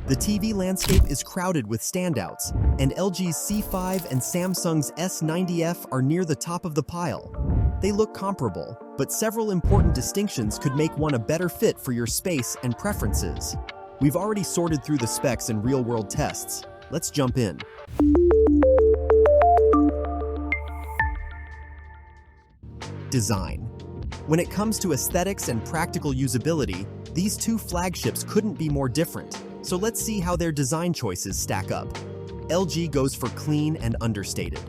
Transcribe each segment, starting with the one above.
The TV landscape is crowded with standouts, and LG's C5 and Samsung's S90F are near the top of the pile. They look comparable, but several important distinctions could make one a better fit for your space and preferences. We've already sorted through the specs in real-world tests. Let's jump in. Design. When it comes to aesthetics and practical usability, these two flagships couldn't be more different. So let's see how their design choices stack up. LG goes for clean and understated.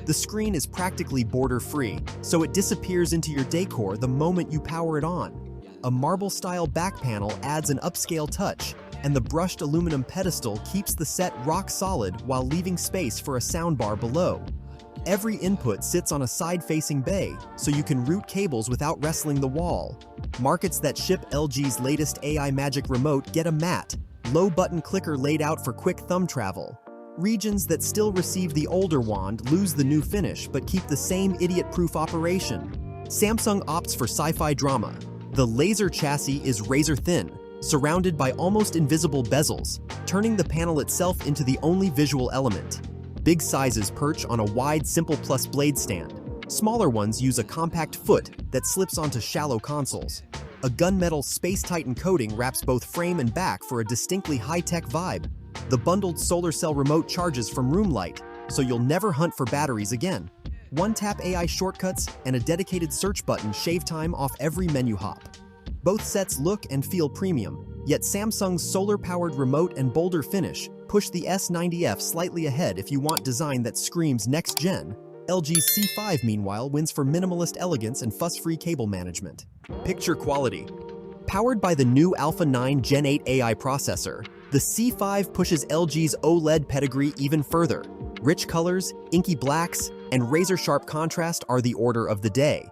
The screen is practically border-free, so it disappears into your decor the moment you power it on. A marble-style back panel adds an upscale touch, and the brushed aluminum pedestal keeps the set rock solid while leaving space for a soundbar below. Every input sits on a side-facing bay, so you can route cables without wrestling the wall. Markets that ship LG's latest AI Magic Remote get a matte, low-button clicker laid out for quick thumb travel. Regions that still receive the older wand lose the new finish but keep the same idiot-proof operation. Samsung opts for sci-fi drama. The laser chassis is razor-thin, surrounded by almost invisible bezels, turning the panel itself into the only visual element. Big sizes perch on a wide Simple Plus blade stand. Smaller ones use a compact foot that slips onto shallow consoles. A gunmetal Space Titan coating wraps both frame and back for a distinctly high-tech vibe. The bundled solar cell remote charges from room light, so you'll never hunt for batteries again. One-tap AI shortcuts and a dedicated search button shave time off every menu hop. Both sets look and feel premium, yet Samsung's solar-powered remote and bolder finish push the S90F slightly ahead if you want design that screams next-gen. LG's C5, meanwhile, wins for minimalist elegance and fuss-free cable management. Picture quality. Powered by the new Alpha 9 Gen 8 AI processor, the C5 pushes LG's OLED pedigree even further. Rich colors, inky blacks, and razor-sharp contrast are the order of the day.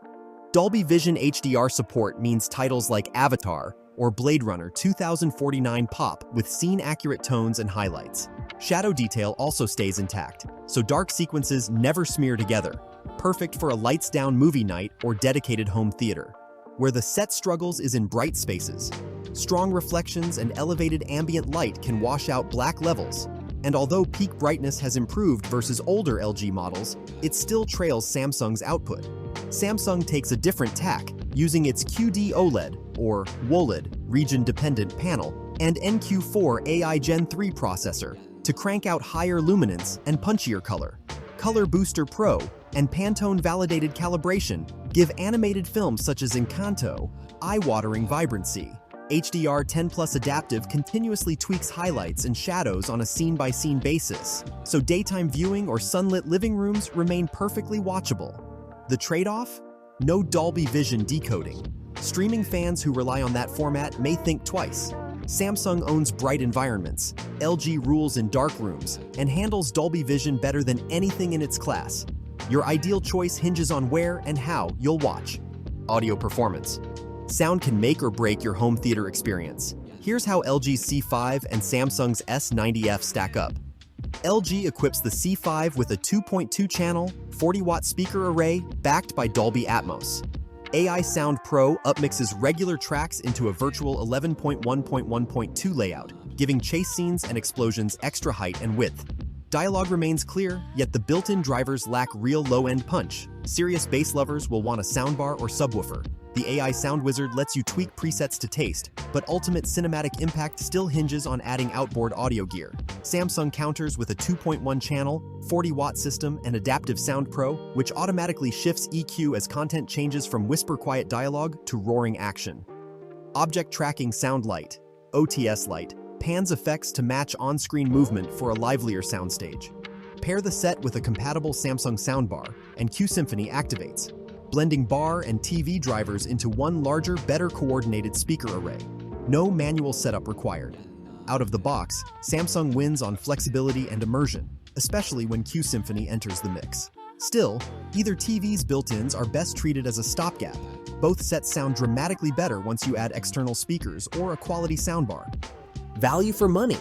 Dolby Vision HDR support means titles like Avatar or Blade Runner 2049 pop with scene-accurate tones and highlights. Shadow detail also stays intact, so dark sequences never smear together, perfect for a lights-down movie night or dedicated home theater. Where the set struggles is in bright spaces. Strong reflections and elevated ambient light can wash out black levels, and although peak brightness has improved versus older LG models, it still trails Samsung's output. Samsung takes a different tack, using its QD-OLED, or OLED, region-dependent panel, and NQ4 AI Gen 3 processor to crank out higher luminance and punchier color. Color Booster Pro and Pantone-validated calibration give animated films such as Encanto eye-watering vibrancy. HDR 10 Plus Adaptive continuously tweaks highlights and shadows on a scene-by-scene basis, so daytime viewing or sunlit living rooms remain perfectly watchable. The trade-off? No Dolby Vision decoding. Streaming fans who rely on that format may think twice. Samsung owns bright environments, LG rules in dark rooms, and handles Dolby Vision better than anything in its class. Your ideal choice hinges on where and how you'll watch. Audio performance. Sound can make or break your home theater experience. Here's how LG's C5 and Samsung's S90F stack up. LG equips the C5 with a 2.2-channel, 40-watt speaker array backed by Dolby Atmos. AI Sound Pro upmixes regular tracks into a virtual 11.1.1.2 layout, giving chase scenes and explosions extra height and width. Dialogue remains clear, yet the built-in drivers lack real low-end punch. Serious bass lovers will want a soundbar or subwoofer. The AI Sound Wizard lets you tweak presets to taste, but ultimate cinematic impact still hinges on adding outboard audio gear. Samsung counters with a 2.1-channel, 40-watt system and Adaptive Sound Pro, which automatically shifts EQ as content changes from whisper-quiet dialogue to roaring action. Object Tracking Sound Light, OTS Light, pans effects to match on-screen movement for a livelier soundstage. Pair the set with a compatible Samsung soundbar, and Q Symphony activates, blending bar and TV drivers into one larger, better coordinated speaker array. No manual setup required. Out of the box, Samsung wins on flexibility and immersion, especially when Q Symphony enters the mix. Still, either TV's built-ins are best treated as a stopgap. Both sets sound dramatically better once you add external speakers or a quality soundbar. Value for money.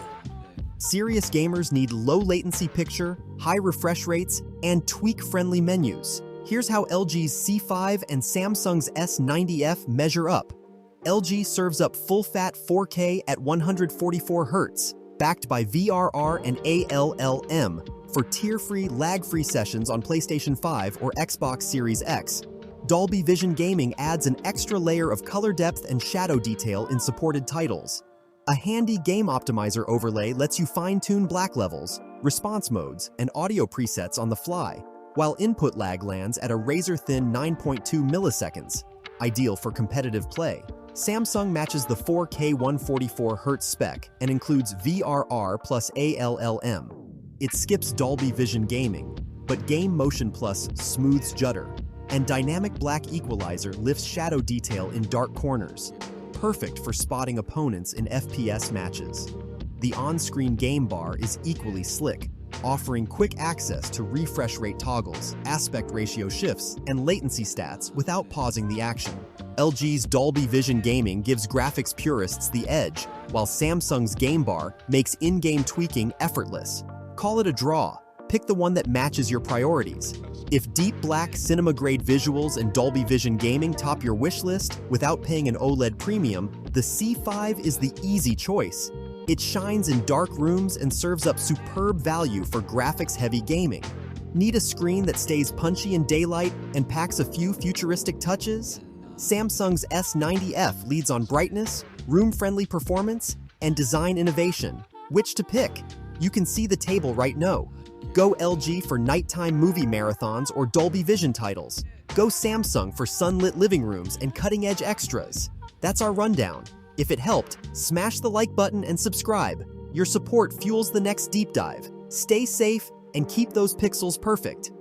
Serious gamers need low-latency picture, high refresh rates, and tweak-friendly menus. Here's how LG's C5 and Samsung's S90F measure up. LG serves up full-fat 4K at 144 Hz, backed by VRR and ALLM for tier-free, lag-free sessions on PlayStation 5 or Xbox Series X. Dolby Vision Gaming adds an extra layer of color depth and shadow detail in supported titles. A handy game optimizer overlay lets you fine-tune black levels, response modes, and audio presets on the fly, while input lag lands at a razor-thin 9.2 milliseconds, ideal for competitive play. Samsung matches the 4K 144Hz spec and includes VRR plus ALLM. It skips Dolby Vision Gaming, but Game Motion Plus smooths judder, and Dynamic Black Equalizer lifts shadow detail in dark corners, perfect for spotting opponents in FPS matches. The on-screen game bar is equally slick, offering quick access to refresh rate toggles, aspect ratio shifts, and latency stats without pausing the action. LG's Dolby Vision Gaming gives graphics purists the edge, while Samsung's Game Bar makes in-game tweaking effortless. Call it a draw. Pick the one that matches your priorities. If deep black cinema-grade visuals and Dolby Vision Gaming top your wish list without paying an OLED premium, the C5 is the easy choice. It shines in dark rooms and serves up superb value for graphics-heavy gaming. Need a screen that stays punchy in daylight and packs a few futuristic touches? Samsung's S90F leads on brightness, room-friendly performance, and design innovation. Which to pick? You can see the table right now. Go LG for nighttime movie marathons or Dolby Vision titles. Go Samsung for sunlit living rooms and cutting-edge extras. That's our rundown. If it helped, smash the like button and subscribe. Your support fuels the next deep dive. Stay safe and keep those pixels perfect.